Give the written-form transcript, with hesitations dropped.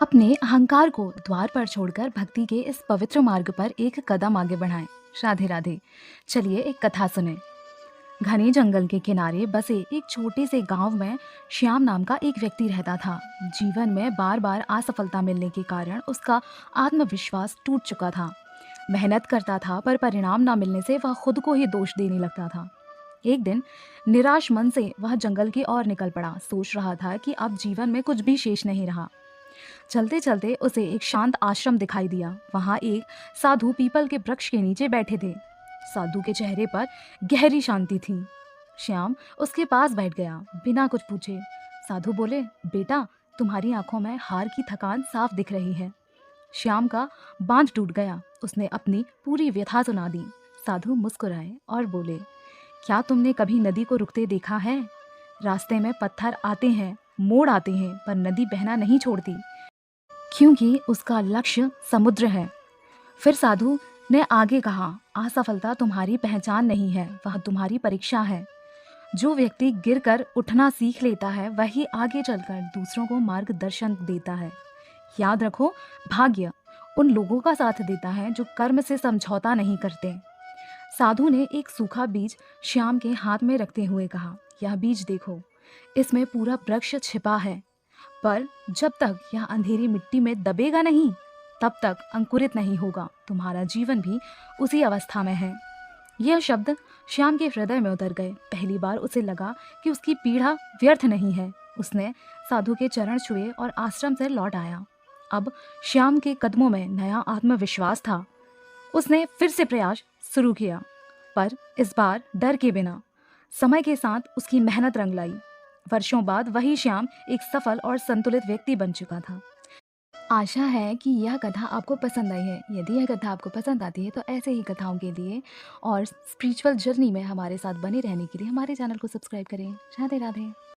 अपने अहंकार को द्वार पर छोड़कर भक्ति के इस पवित्र मार्ग पर एक कदम आगे बढ़ाएं। राधे राधे। चलिए एक कथा सुने। घने जंगल के किनारे बसे एक छोटे से गांव में श्याम नाम का एक व्यक्ति रहता था। जीवन में बार बार असफलता मिलने के कारण उसका आत्मविश्वास टूट चुका था। मेहनत करता था पर परिणाम ना मिलने से वह खुद को ही दोष देने लगता था। एक दिन निराश मन से वह जंगल की ओर निकल पड़ा। सोच रहा था कि अब जीवन में कुछ भी शेष नहीं रहा। चलते चलते उसे एक शांत आश्रम दिखाई दिया। वहां एक साधु पीपल के वृक्ष के नीचे बैठे थे। साधु के चेहरे पर गहरी शांति थी। श्याम उसके पास बैठ गया बिना कुछ पूछे। साधु बोले, बेटा, तुम्हारी आंखों में हार की थकान साफ दिख रही है। श्याम का बांध टूट गया। उसने अपनी पूरी व्यथा सुना दी। साधु मुस्कुराए और बोले, क्या तुमने कभी नदी को रुकते देखा है? रास्ते में पत्थर आते हैं, मोड़ आते हैं, पर नदी बहना नहीं छोड़ती, क्योंकि उसका लक्ष्य समुद्र है। फिर साधु ने आगे कहा, असफलता तुम्हारी पहचान नहीं है, वह तुम्हारी परीक्षा है। जो व्यक्ति गिरकर उठना सीख लेता है वही आगे चलकर दूसरों को मार्गदर्शन देता है। याद रखो, भाग्य उन लोगों का साथ देता है जो कर्म से समझौता नहीं करते। साधु ने एक सूखा बीज श्याम के हाथ में रखते हुए कहा, यह बीज देखो, इसमें पूरा वृक्ष छिपा है, पर जब तक यह अंधेरी मिट्टी में दबेगा नहीं, तब तक अंकुरित नहीं होगा। तुम्हारा जीवन भी उसी अवस्था में है। यह शब्द श्याम के हृदय में उतर गए। पहली बार उसे लगा कि उसकी पीड़ा व्यर्थ नहीं है। उसने साधु के चरण छुए और आश्रम से लौट आया। अब श्याम के कदमों में नया आत्मविश्वास था। उसने फिर से प्रयास शुरू किया, पर इस बार डर के बिना। समय के साथ उसकी मेहनत रंग लाई। वर्षों बाद वही श्याम एक सफल और संतुलित व्यक्ति बन चुका था। आशा है कि यह कथा आपको पसंद आई है। यदि यह कथा आपको पसंद आती है तो ऐसे ही कथाओं के लिए और स्पिरिचुअल जर्नी में हमारे साथ बने रहने के लिए हमारे चैनल को सब्सक्राइब करें। राधे राधे।